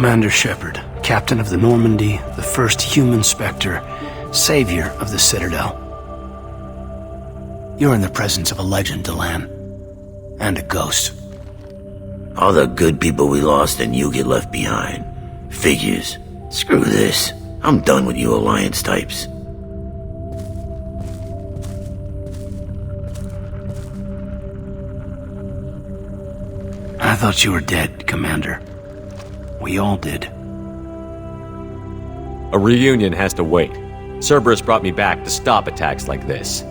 Commander Shepard, captain of the Normandy, the first human Spectre, savior of the Citadel. You're in the presence of a legend, Delan. And a ghost. All the good people we lost and you get left behind. Figures. Screw this. I'm done with you Alliance types. I thought you were dead, Commander. We all did. A reunion has to wait. Cerberus brought me back to stop attacks like this.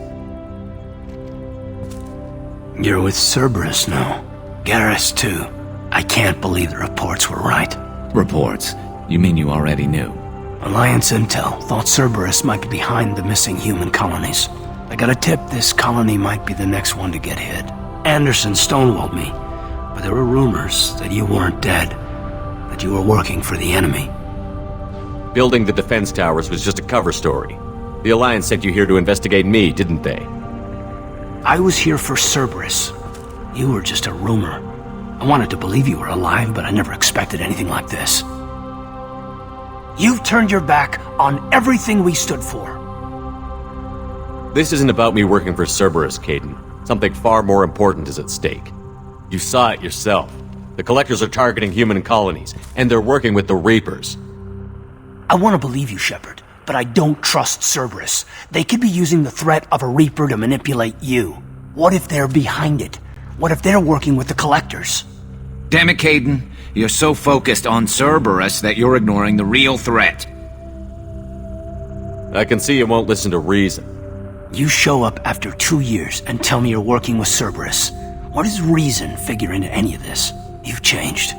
You're with Cerberus now. Garrus, too. I can't believe the reports were right. Reports? You mean you already knew? Alliance intel thought Cerberus might be behind the missing human colonies. I got a tip this colony might be the next one to get hit. Anderson stonewalled me, but there were rumors that you weren't dead, that you were working for the enemy. Building the defense towers was just a cover story. The Alliance sent you here to investigate me, didn't they? I was here for Cerberus. You were just a rumor. I wanted to believe you were alive, but I never expected anything like this. You've turned your back on everything we stood for. This isn't about me working for Cerberus, Kaidan. Something far more important is at stake. You saw it yourself. The Collectors are targeting human colonies, and they're working with the Reapers. I want to believe you, Shepard, but I don't trust Cerberus. They could be using the threat of a Reaper to manipulate you. What if they're behind it? What if they're working with the Collectors? Damn it, Kaidan. You're so focused on Cerberus that you're ignoring the real threat. I can see you won't listen to reason. You show up after 2 years and tell me you're working with Cerberus. What does reason figure into any of this? You've changed,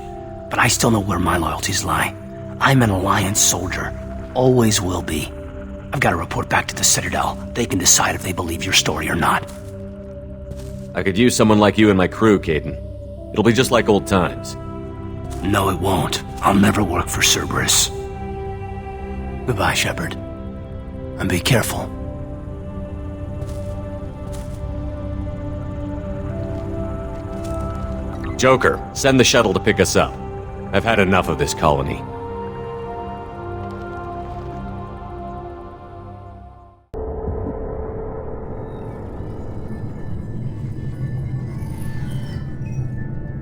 but I still know where my loyalties lie. I'm an Alliance soldier. Always will be. I've got to report back to the Citadel. They can decide if they believe your story or not. I could use someone like you in my crew, Kaidan. It'll be just like old times. No, it won't. I'll never work for Cerberus. Goodbye, Shepard. And be careful. Joker, send the shuttle to pick us up. I've had enough of this colony.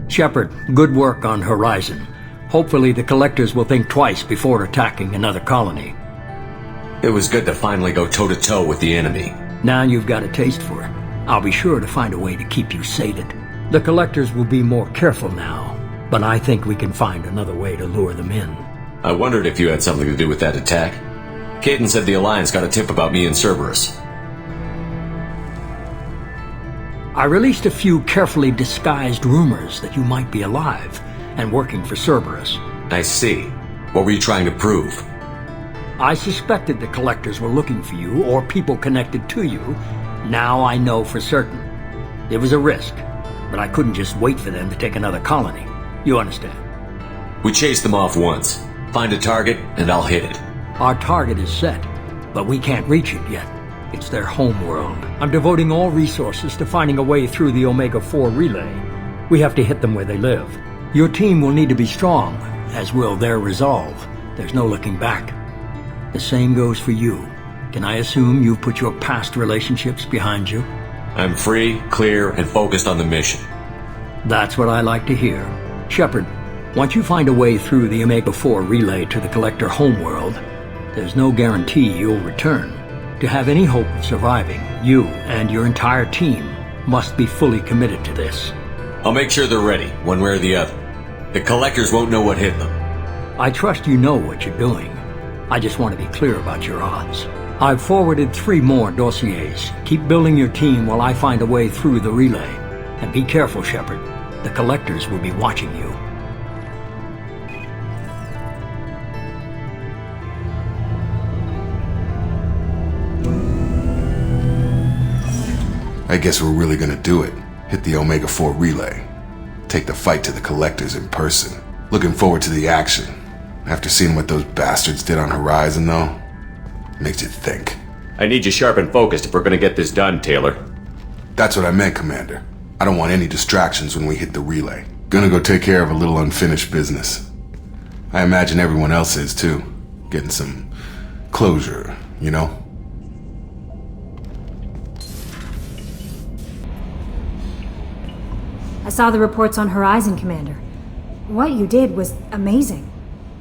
Shepard, good work on Horizon. Hopefully the Collectors will think twice before attacking another colony. It was good to finally go toe-to-toe with the enemy. Now you've got a taste for it. I'll be sure to find a way to keep you sated. The Collectors will be more careful now, but I think we can find another way to lure them in. I wondered if you had something to do with that attack. Kaidan said the Alliance got a tip about me and Cerberus. I released a few carefully disguised rumors that you might be alive and working for Cerberus. I see. What were you trying to prove? I suspected the Collectors were looking for you or people connected to you. Now I know for certain. It was a risk, but I couldn't just wait for them to take another colony. You understand? We chased them off once. Find a target, and I'll hit it. Our target is set, but we can't reach it yet. It's their home world. I'm devoting all resources to finding a way through the Omega-4 relay. We have to hit them where they live. Your team will need to be strong, as will their resolve. There's no looking back. The same goes for you. Can I assume you've put your past relationships behind you? I'm free, clear, and focused on the mission. That's what I like to hear. Shepard, once you find a way through the Omega-4 relay to the Collector homeworld, there's no guarantee you'll return. To have any hope of surviving, you and your entire team must be fully committed to this. I'll make sure they're ready, one way or the other. The Collectors won't know what hit them. I trust you know what you're doing. I just want to be clear about your odds. I've forwarded 3 more dossiers. Keep building your team while I find a way through the relay. And be careful, Shepard. The Collectors will be watching you. I guess we're really gonna do it. Hit the Omega-4 relay. Take the fight to the Collectors in person. Looking forward to the action. After seeing what those bastards did on Horizon, though, makes you think. I need you sharp and focused if we're gonna get this done, Taylor. That's what I meant, Commander. I don't want any distractions when we hit the relay. Gonna go take care of a little unfinished business. I imagine everyone else is too. Getting some closure, you know? I saw the reports on Horizon, Commander. What you did was amazing.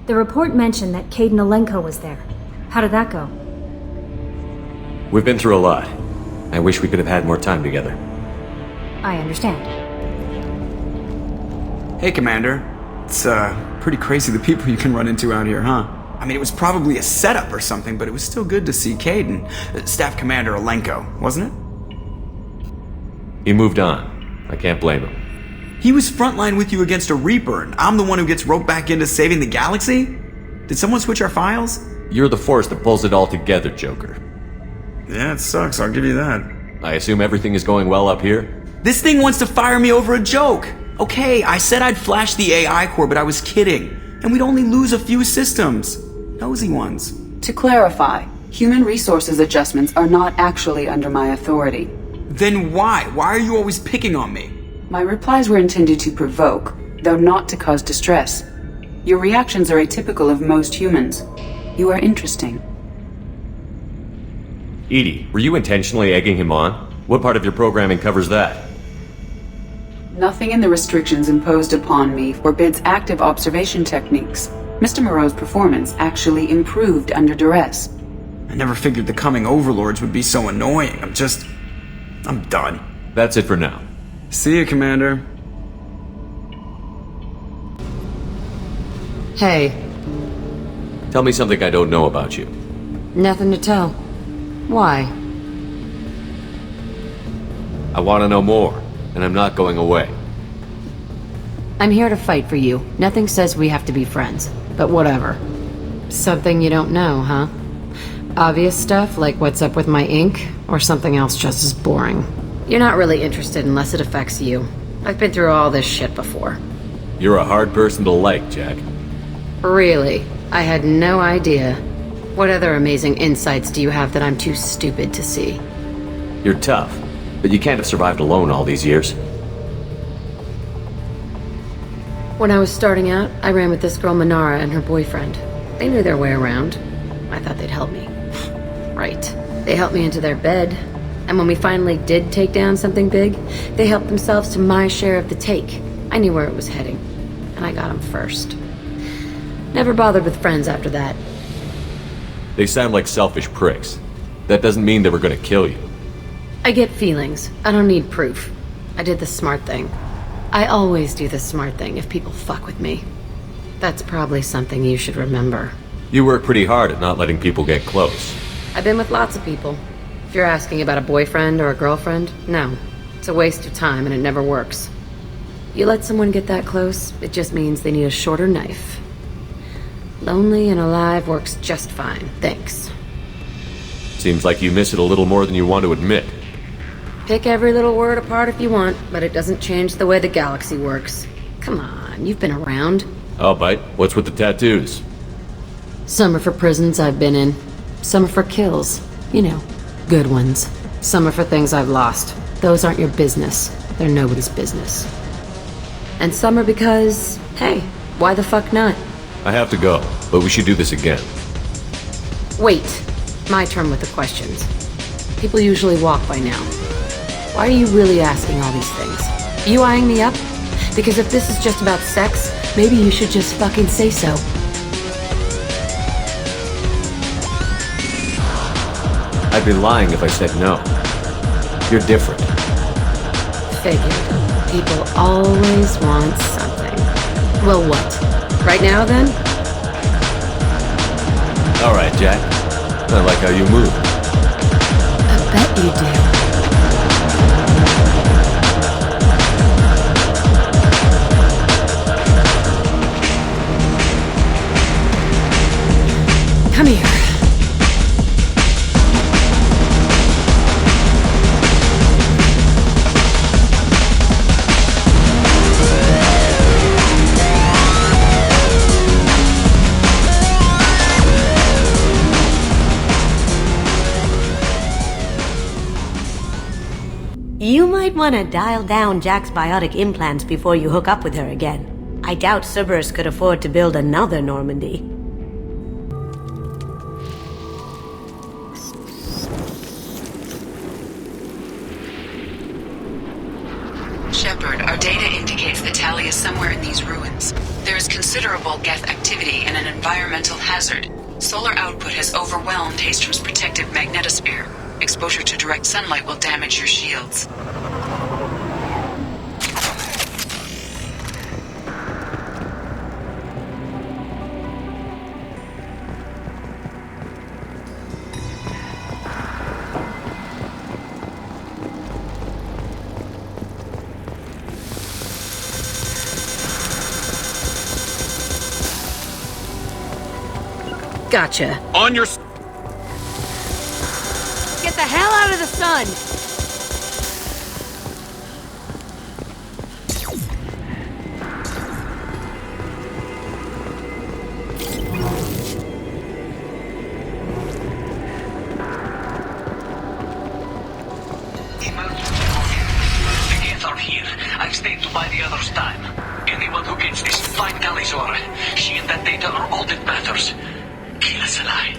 The report mentioned that Kaidan Alenko was there. How did that go? We've been through a lot. I wish we could have had more time together. I understand. Hey, Commander. It's, pretty crazy the people you can run into out here, huh? I mean, it was probably a setup or something, but it was still good to see Kaidan. Staff Commander Alenko, wasn't it? He moved on. I can't blame him. He was frontline with you against a Reaper, and I'm the one who gets roped back into saving the galaxy? Did someone switch our files? You're the force that pulls it all together, Joker. Yeah, it sucks, I'll give you that. I assume everything is going well up here? This thing wants to fire me over a joke! Okay, I said I'd flash the AI core, but I was kidding. And we'd only lose a few systems. Nosy ones. To clarify, human resources adjustments are not actually under my authority. Then why? Why are you always picking on me? My replies were intended to provoke, though not to cause distress. Your reactions are atypical of most humans. You are interesting. Edie, were you intentionally egging him on? What part of your programming covers that? Nothing in the restrictions imposed upon me forbids active observation techniques. Mr. Moreau's performance actually improved under duress. I never figured the coming overlords would be so annoying. I'm done. That's it for now. See you, Commander. Hey. Tell me something I don't know about you. Nothing to tell. Why? I want to know more, and I'm not going away. I'm here to fight for you. Nothing says we have to be friends, but whatever. Something you don't know, huh? Obvious stuff like what's up with my ink, or something else just as boring. You're not really interested unless it affects you. I've been through all this shit before. You're a hard person to like, Jack. Really? I had no idea. What other amazing insights do you have that I'm too stupid to see? You're tough, but you can't have survived alone all these years. When I was starting out, I ran with this girl Minara and her boyfriend. They knew their way around. I thought they'd help me. Right. They helped me into their bed. And when we finally did take down something big, they helped themselves to my share of the take. I knew where it was heading. And I got them first. Never bothered with friends after that. They sound like selfish pricks. That doesn't mean they were gonna kill you. I get feelings. I don't need proof. I did the smart thing. I always do the smart thing if people fuck with me. That's probably something you should remember. You work pretty hard at not letting people get close. I've been with lots of people. If you're asking about a boyfriend or a girlfriend, no. It's a waste of time and it never works. You let someone get that close, it just means they need a shorter knife. Lonely and alive works just fine, thanks. Seems like you miss it a little more than you want to admit. Pick every little word apart if you want, but it doesn't change the way the galaxy works. Come on, you've been around. I'll bite. What's with the tattoos? Some are for prisons I've been in. Some are for kills. You know, good ones. Some are for things I've lost. Those aren't your business. They're nobody's business. And some are because, hey, why the fuck not? I have to go, but we should do this again. Wait. My turn with the questions. People usually walk by now. Why are you really asking all these things? You eyeing me up? Because if this is just about sex, maybe you should just fucking say so. I'd be lying if I said no. You're different. Figured. People always want something. Well, what? Right now, then? All right, Jack. I like how you move. I bet you do. Come here. You might want to dial down Jack's biotic implants before you hook up with her again. I doubt Cerberus could afford to build another Normandy. Shepard, our data indicates that Tali is somewhere in these ruins. There is considerable geth activity and an environmental hazard. Solar output has overwhelmed Haestrom's protective magnetosphere. Exposure to direct sunlight will damage your shields. Gotcha. On your... Get the hell out of the sun! The geth are here. I've stayed to buy the others time. Anyone who gets this, find Tali's aura. She and that data are all that matters. Kill us alive.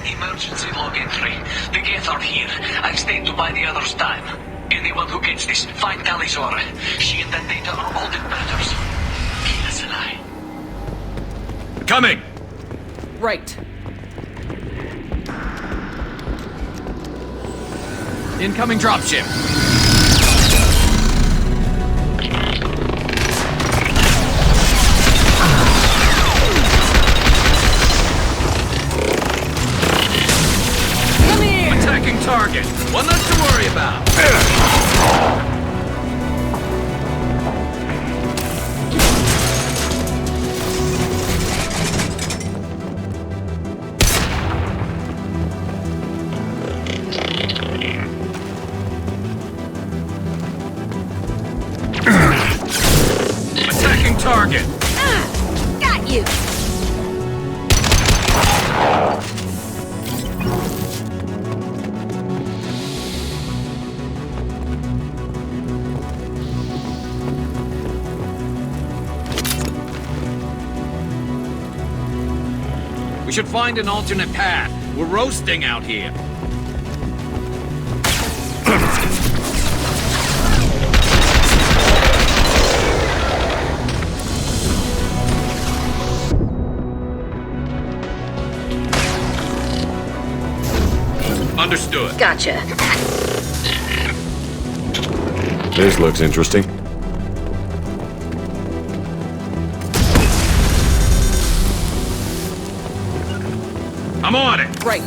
Emergency log entry. The geth are here. I've stayed to buy the others time. Anyone who gets this, find Tali's aura. She and that data are all that matters. Kill us alive. Coming! Right. Incoming dropship. Come here! Attacking target. One less to worry about. Attacking target. Got you! We should find an alternate path. We're roasting out here. Understood. Gotcha. This looks interesting. I'm on it. Right.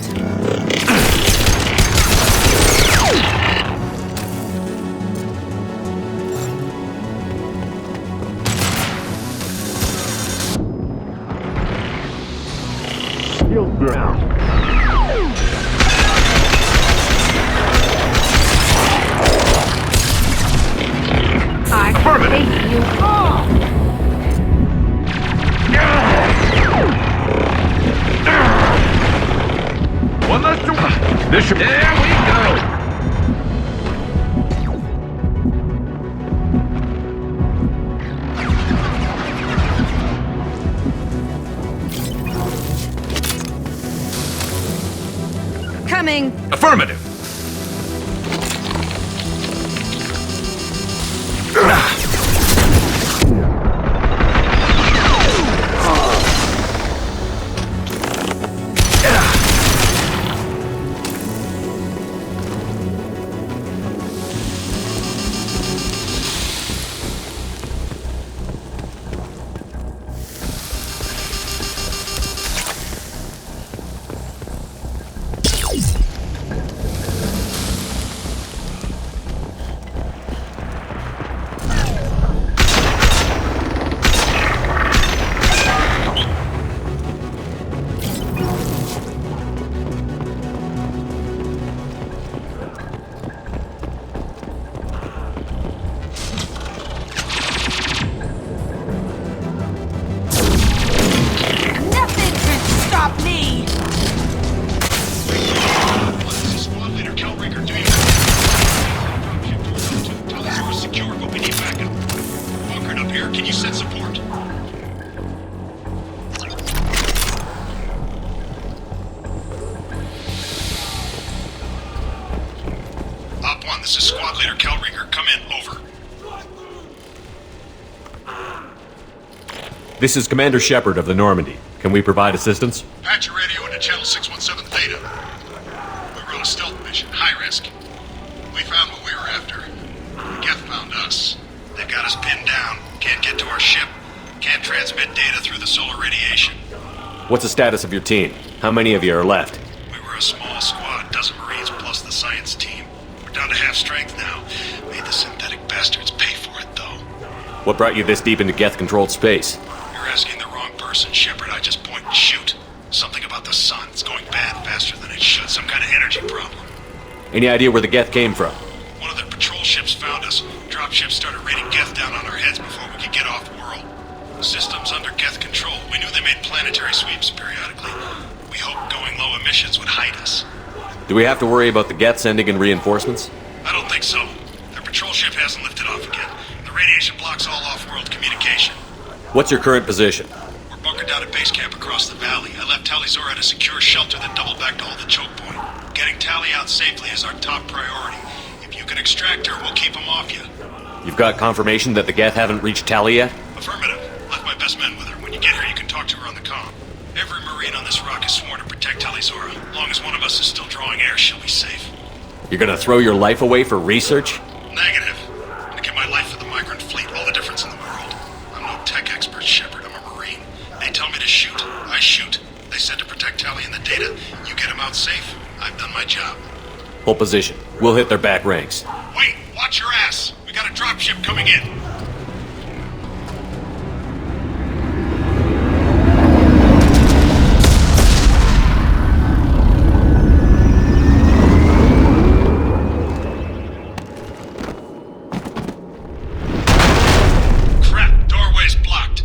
Affirmative. You all! One less to... This should... There we go! Coming! Affirmative! Can you send support? Op 1, this is Squad Leader Kelringer. Come in, over. This is Commander Shepard of the Normandy. Can we provide assistance? Patch your radio into channel 617 Theta. We were on a stealth mission, high risk. We found what we were after. Geth found us. They got us pinned down. Can't get to our ship. Can't transmit data through the solar radiation. What's the status of your team? How many of you are left? We were a small squad, dozen Marines plus the science team. We're down to half strength now. Made the synthetic bastards pay for it, though. What brought you this deep into geth-controlled space? You're asking the wrong person, Shepard. I just point and shoot. Something about the sun. It's going bad faster than it should. Some kind of energy problem. Any idea where the geth came from? One of the patrol ships found us. Dropships started raining geth down on our heads before we could get off-world. Systems under geth control. We knew they made planetary sweeps periodically. We hoped going low emissions would hide us. Do we have to worry about the geth sending in reinforcements? I don't think so. Their patrol ship hasn't lifted off again. The radiation blocks all off-world communication. What's your current position? We're bunkered down at base camp across the valley. I left Tali at a secure shelter that doubled back to hold the choke point. Getting Tali out safely is our top priority. If you can extract her, we'll keep them off you. You've got confirmation that the geth haven't reached Tali yet? Affirmative. Left my best men with her. When you get here, you can talk to her on the comm. Every Marine on this rock is sworn to protect Tali Zora. As long as one of us is still drawing air, she'll be safe. You're gonna throw your life away for research? Negative. I'm gonna give my life for the Migrant Fleet. All the difference in the world. I'm no tech expert, Shepard. I'm a Marine. They tell me to shoot. I shoot. They said to protect Tali and the data. You get them out safe. I've done my job. Hold position. We'll hit their back ranks. Wait! Watch your ass! We got a dropship coming in. Crap! Doorway's blocked.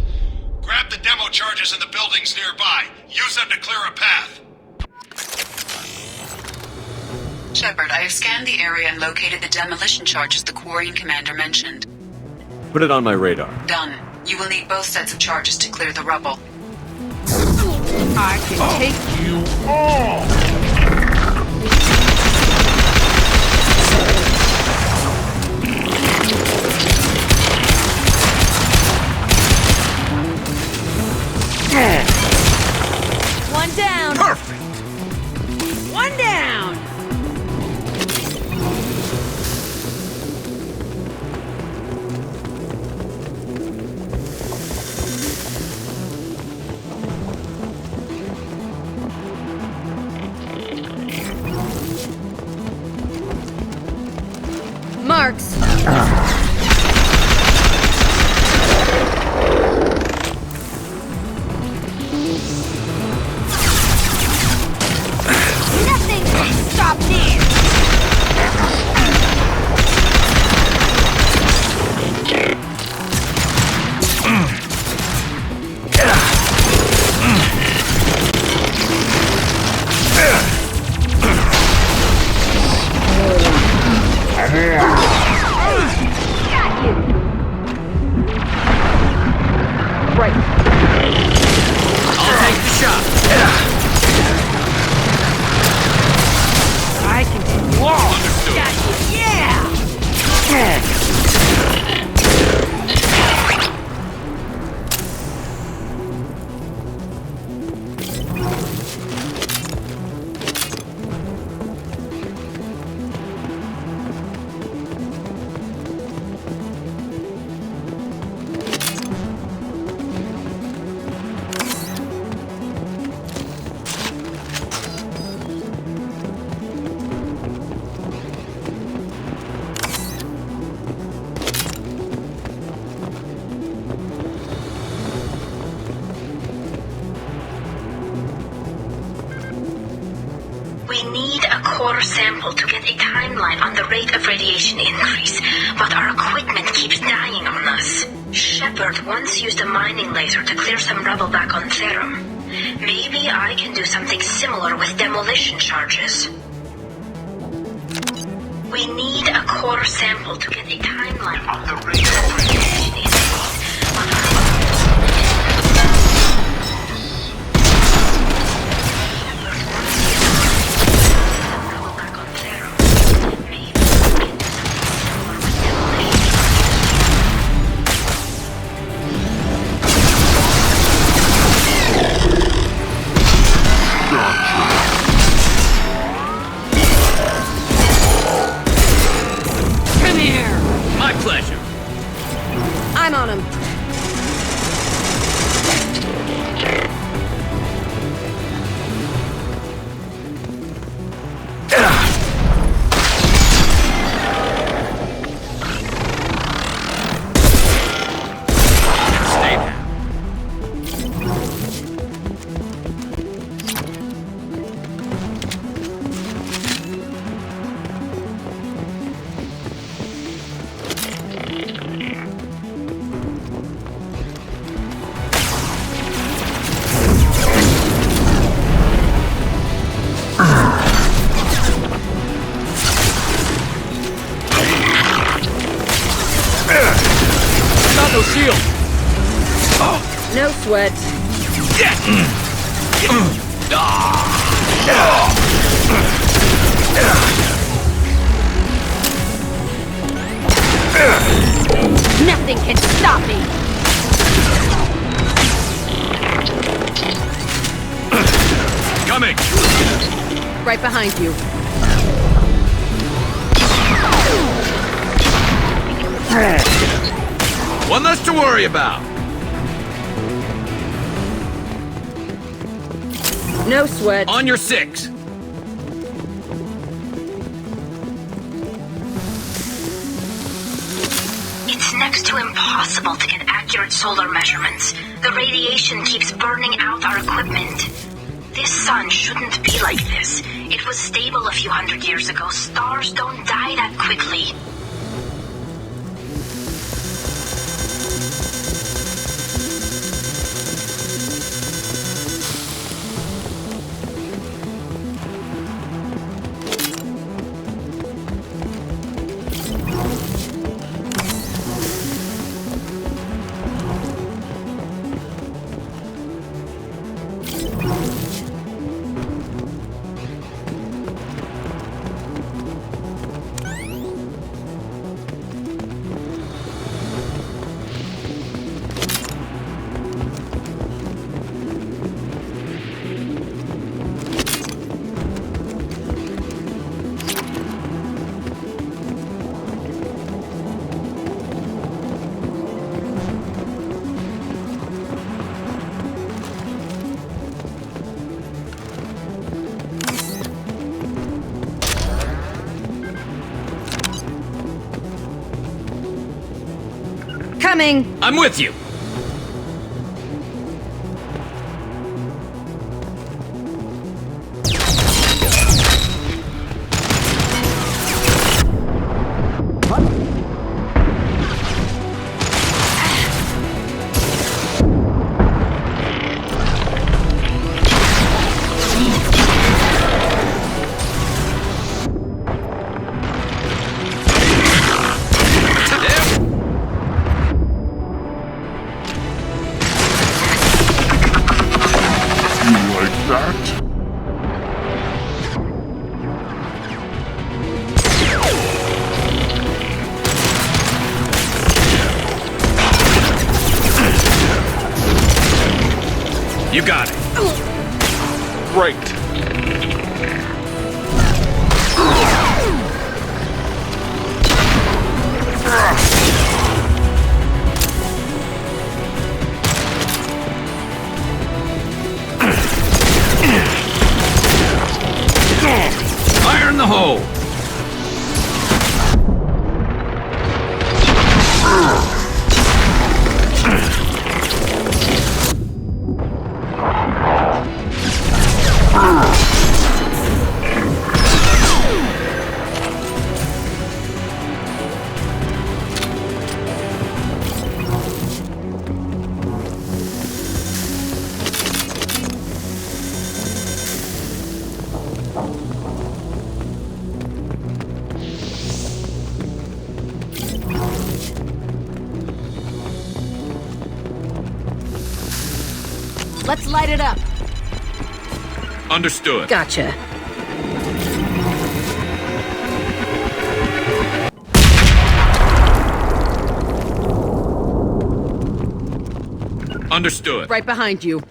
Grab the demo charges in the buildings nearby. Use them to clear a path. Shepard, I have scanned the area and located the demolition charges the quarian commander mentioned. Put it on my radar. Done. You will need both sets of charges to clear the rubble. I can take you all! One down! Perfect! One down! Marks! Nothing can stop this! Right. I'll take the shot. I can take you all! Got you! Yeah! We need a core sample to get a timeline on the rate of radiation increase, but our equipment keeps dying on us. Shepard once used a mining laser to clear some rubble back on Therum. Maybe I can do something similar with demolition charges. We need a core sample to get a timeline on the rate of radiation increase, but I'm on him. No shield! No sweat. Nothing can stop me! Coming! Right behind you. One less to worry about! No sweat. On your 6! It's next to impossible to get accurate solar measurements. The radiation keeps burning out our equipment. This sun shouldn't be like this. It was stable a few hundred years ago. Stars don't die that quickly. Coming! I'm with you! You got it. Great. Fire in the hole! Let's light it up. Understood. Gotcha. Understood. Right behind you.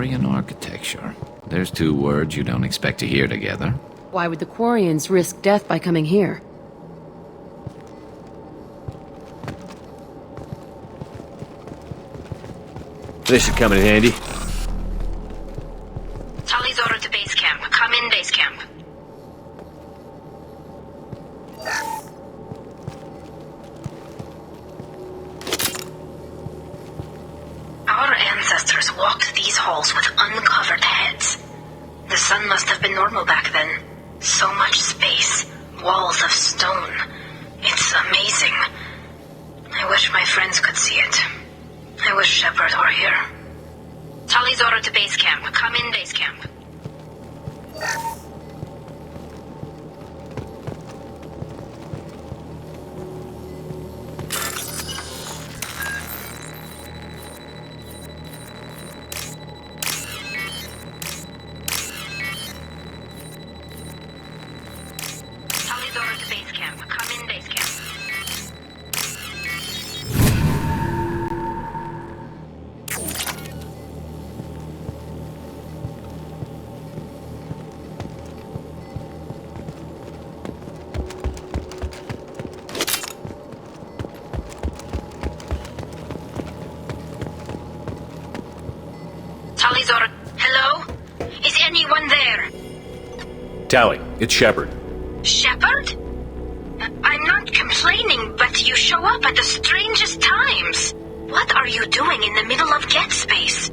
quarian architecture. There's two words you don't expect to hear together. Why would the quarians risk death by coming here? This should come in handy. Tali's order to base camp. Come in, base camp. Our ancestors walked these halls with uncovered heads. The sun must have been normal back then. So much space. Walls of stone. It's amazing. I wish my friends could see it. I wish Shepard were here. Tali's order to base camp. Come in, base camp. Tali's order to base camp. Come in, base camp. Tali's order. Hello? Is anyone there? Tali, it's Shepard. Shepard? I'm not complaining, but you show up at the strangest times. What are you doing in the middle of Geth space?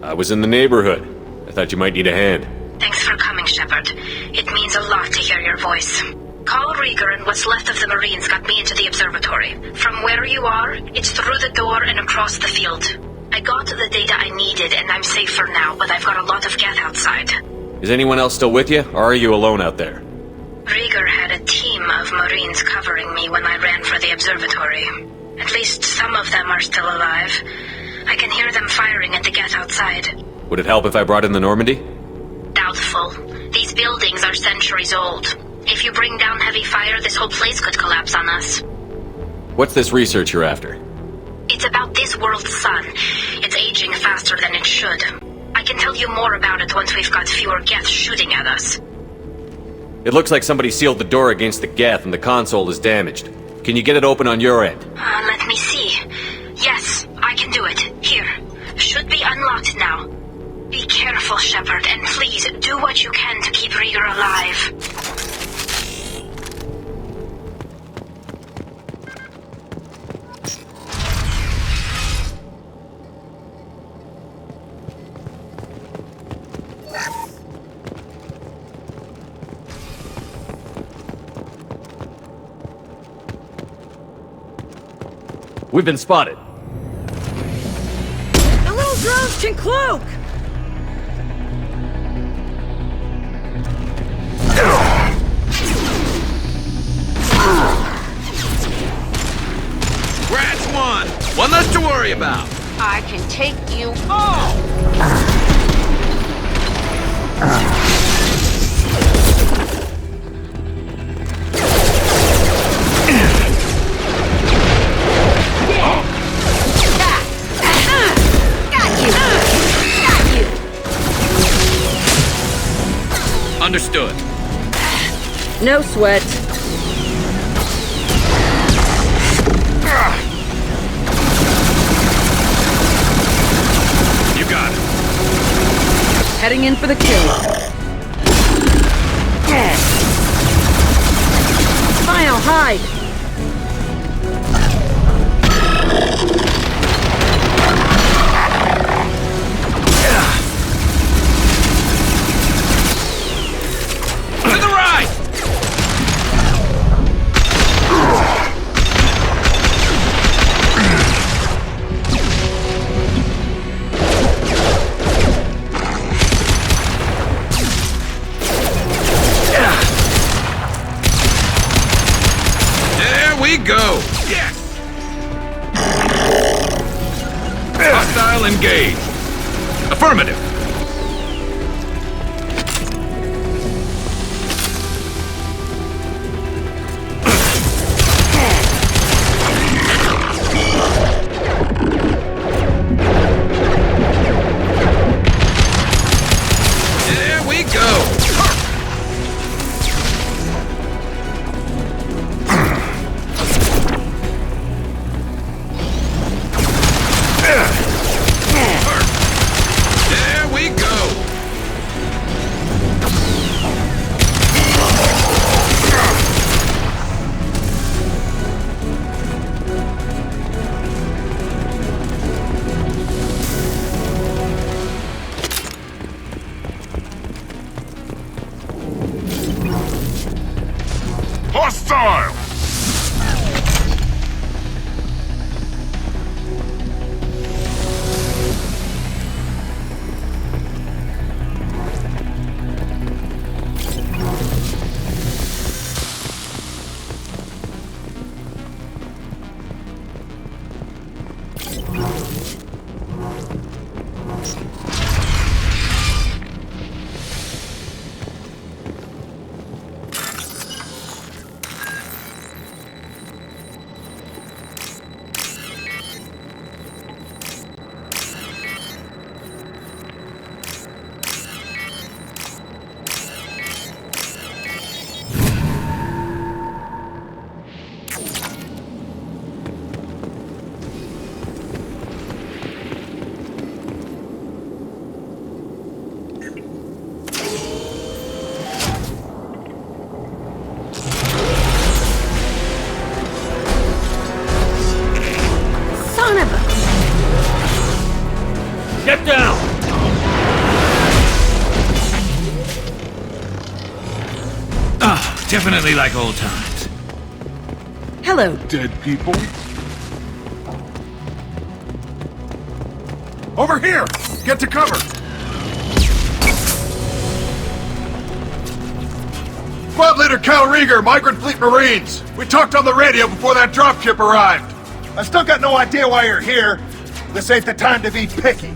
I was in the neighborhood. I thought you might need a hand. Thanks for coming, Shepard. It means a lot to hear your voice. Carl Rieger and what's left of the Marines got me into the observatory. From where you are, it's through the door and across the field. I got the data I needed and I'm safe for now, but I've got a lot of Geth outside. Is anyone else still with you, or are you alone out there? Rieger had a team of Marines covering me when I ran for the observatory. At least some of them are still alive. I can hear them firing at the Geth outside. Would it help if I brought in the Normandy? Doubtful. These buildings are centuries old. If you bring down heavy fire, this whole place could collapse on us. What's this research you're after? It's about this world's sun. It's aging faster than it should. I can tell you more about it once we've got fewer Geth shooting at us. It looks like somebody sealed the door against the Geth and the console is damaged. Can you get it open on your end? Let me see. Yes, I can do it. Here. Should be unlocked now. Be careful, Shepard, and please do what you can to keep Rieger alive. We've been spotted. The little drones can cloak! Creds won! One less to worry about! I can take you all! Understood. No sweat. You got it. Heading in for the kill. Fine, I'll hide. Go! Yes! Hostile engaged. Affirmative. style. Get down! Ah, definitely like old times. Hello. Dead people. Over here! Get to cover! Squad Leader Cal Rieger, Migrant Fleet Marines. We talked on the radio before that dropship arrived. I still got no idea why you're here. This ain't the time to be picky.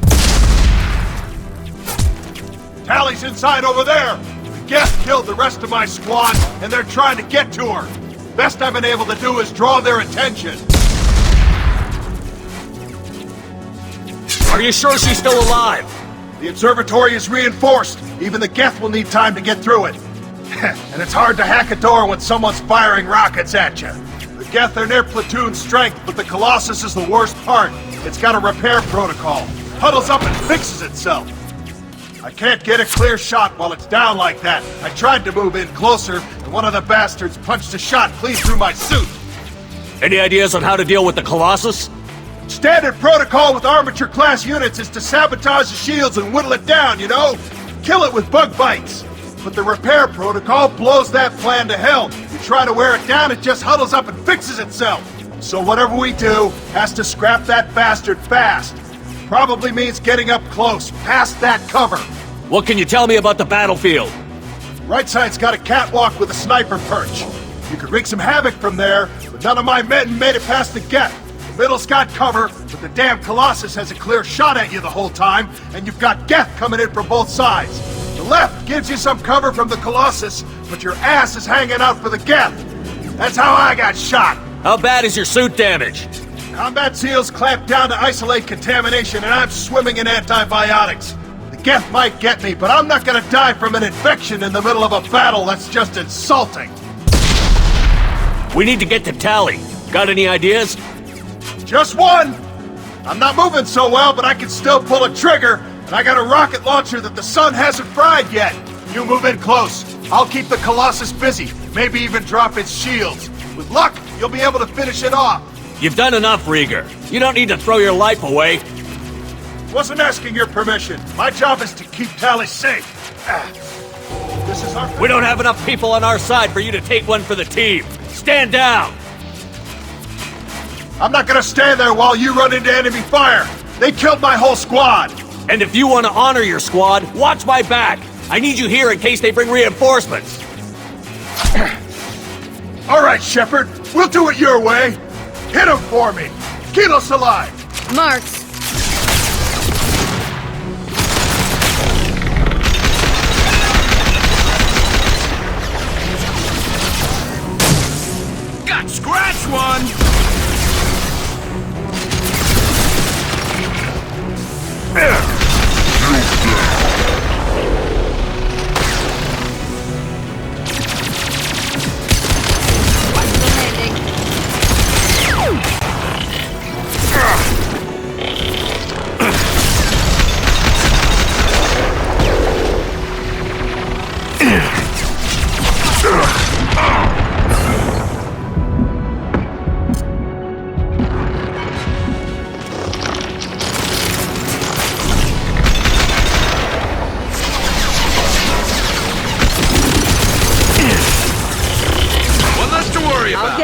Tali's inside over there. The geth killed the rest of my squad, and they're trying to get to her. Best I've been able to do is draw their attention. Are you sure she's still alive? The observatory is reinforced. Even the geth will need time to get through it. And it's hard to hack a door when someone's firing rockets at you. The geth are near platoon strength, but the Colossus is the worst part. It's got a repair protocol. Huddles up and fixes itself. I can't get a clear shot while it's down like that. I tried to move in closer, and one of the bastards punched a shot clean through my suit. Any ideas on how to deal with the Colossus? Standard protocol with armature-class units is to sabotage the shields and whittle it down, you know? Kill it with bug bites. But the repair protocol blows that plan to hell. You try to wear it down, it just huddles up and fixes itself. So whatever we do has to scrap that bastard fast. Probably means getting up close, past that cover. What can you tell me about the battlefield? Right side's got a catwalk with a sniper perch. You could wreak some havoc from there, but none of my men made it past the geth. The middle's got cover, but the damn Colossus has a clear shot at you the whole time, and you've got geth coming in from both sides. The left gives you some cover from the Colossus, but your ass is hanging out for the geth. That's how I got shot. How bad is your suit damaged? Combat seals clamped down to isolate contamination, and I'm swimming in antibiotics. The geth might get me, but I'm not gonna die from an infection in the middle of a battle. That's just insulting. We need to get to Tali. Got any ideas? Just one! I'm not moving so well, but I can still pull a trigger, and I got a rocket launcher that the sun hasn't fried yet. You move in close. I'll keep the Colossus busy, maybe even drop its shields. With luck, you'll be able to finish it off. You've done enough, Rieger. You don't need to throw your life away. Wasn't asking your permission. My job is to keep Tali safe. This is our... We don't have enough people on our side for you to take one for the team. Stand down! I'm not gonna stand there while you run into enemy fire. They killed my whole squad. And if you want to honor your squad, watch my back. I need you here in case they bring reinforcements. All right, Shepard. We'll do it your way. Hit him for me. Kilos alive. Marks. Got scratch one!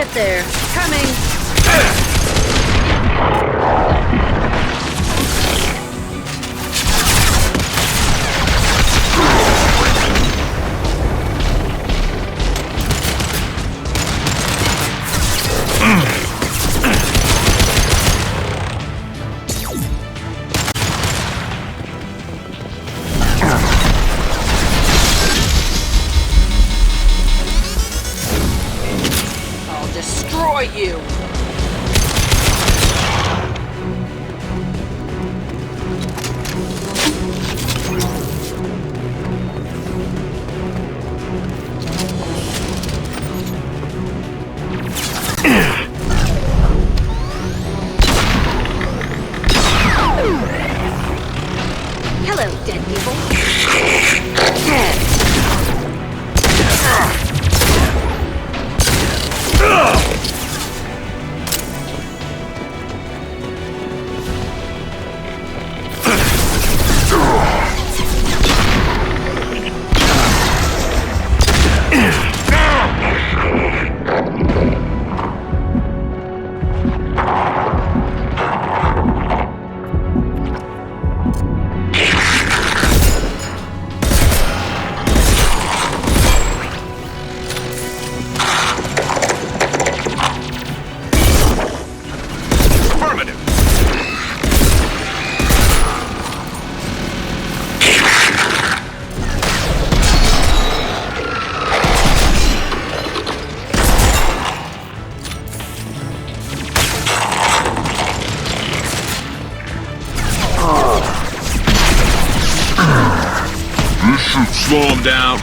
get there. Coming! I'll destroy you! Hello, dead people. Slow him down.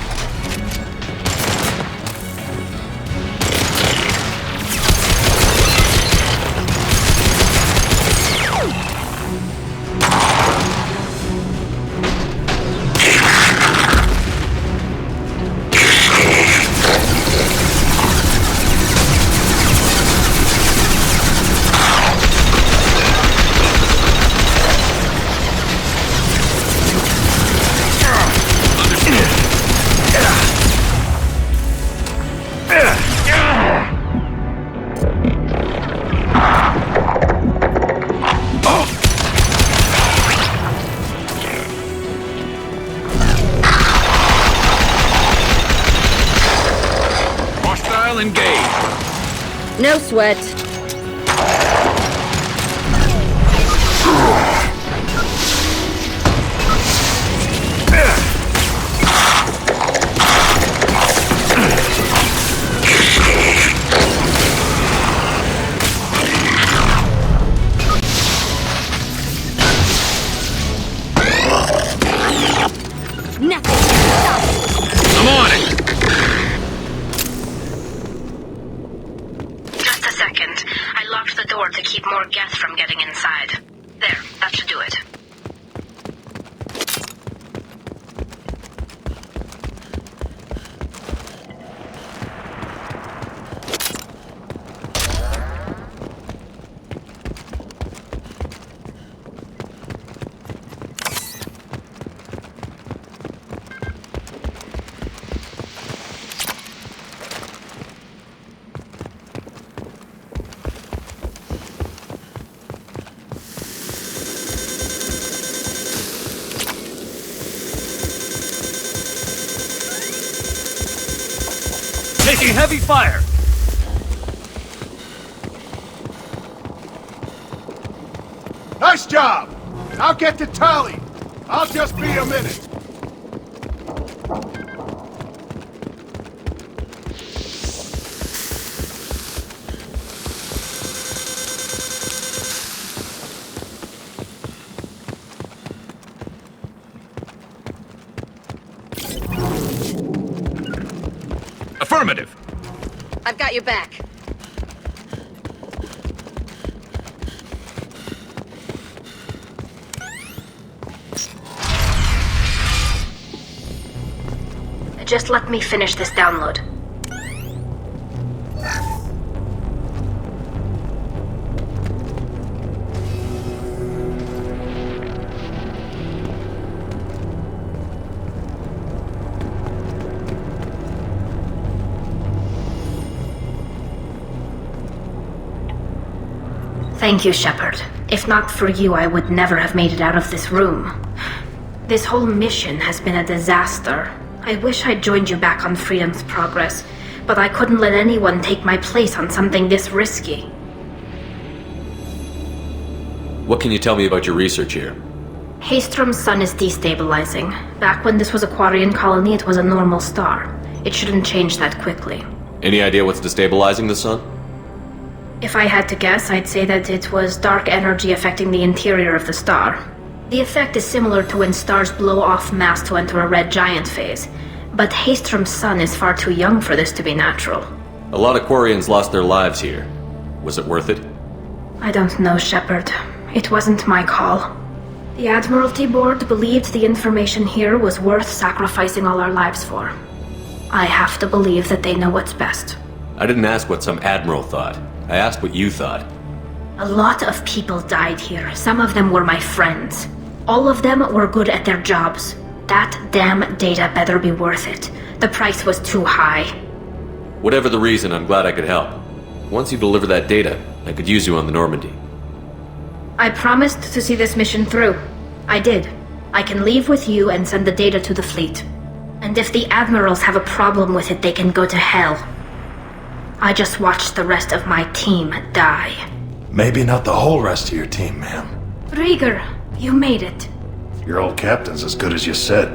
No sweat. Taking heavy fire! Nice job! Now get to Tali! I'll just be a minute! Affirmative. I've got your back. Just let me finish this download. Thank you, Shepard. If not for you, I would never have made it out of this room. This whole mission has been a disaster. I wish I'd joined you back on Freedom's Progress, but I couldn't let anyone take my place on something this risky. What can you tell me about your research here? Haestrom's sun is destabilizing. Back when this was a quarian colony, it was a normal star. It shouldn't change that quickly. Any idea what's destabilizing the sun? If I had to guess, I'd say that it was dark energy affecting the interior of the star. The effect is similar to when stars blow off mass to enter a red giant phase, but Haestrom's sun is far too young for this to be natural. A lot of quarians lost their lives here. Was it worth it? I don't know, Shepard. It wasn't my call. The Admiralty Board believed the information here was worth sacrificing all our lives for. I have to believe that they know what's best. I didn't ask what some admiral thought. I asked what you thought. A lot of people died here. Some of them were my friends. All of them were good at their jobs. That damn data better be worth it. The price was too high. Whatever the reason, I'm glad I could help. Once you deliver that data, I could use you on the Normandy. I promised to see this mission through. I did. I can leave with you and send the data to the fleet. And if the admirals have a problem with it, they can go to hell. I just watched the rest of my team die. Maybe not the whole rest of your team, ma'am. Rieger, you made it. Your old captain's as good as you said.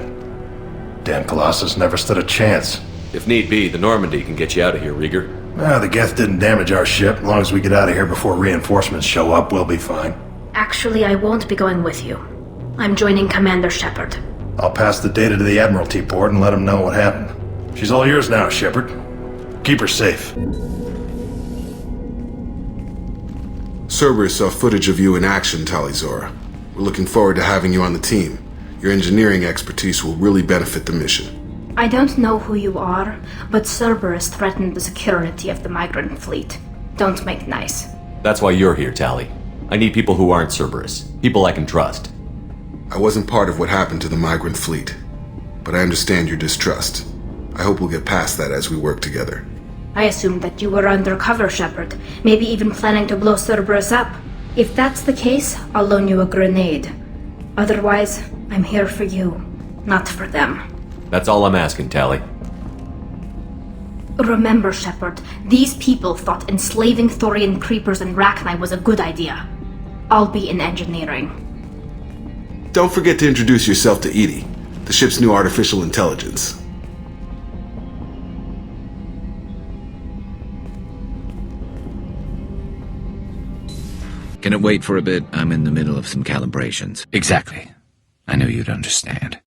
Damn Colossus never stood a chance. If need be, the Normandy can get you out of here, Rieger. The Geth didn't damage our ship. As long as we get out of here before reinforcements show up, we'll be fine. Actually, I won't be going with you. I'm joining Commander Shepard. I'll pass the data to the Admiralty Board and let them know what happened. She's all yours now, Shepard. Keep her safe. Cerberus saw footage of you in action, Tali. We're looking forward to having you on the team. Your engineering expertise will really benefit the mission. I don't know who you are, but Cerberus threatened the security of the Migrant Fleet. Don't make nice. That's why you're here, Tali. I need people who aren't Cerberus. People I can trust. I wasn't part of what happened to the Migrant Fleet, but I understand your distrust. I hope we'll get past that as we work together. I assumed that you were undercover, Shepard. Maybe even planning to blow Cerberus up. If that's the case, I'll loan you a grenade. Otherwise, I'm here for you, not for them. That's all I'm asking, Tali. Remember, Shepard, these people thought enslaving Thorian creepers and Rachni was a good idea. I'll be in engineering. Don't forget to introduce yourself to Edie, the ship's new artificial intelligence. Can it wait for a bit? I'm in the middle of some calibrations. Exactly. I knew you'd understand.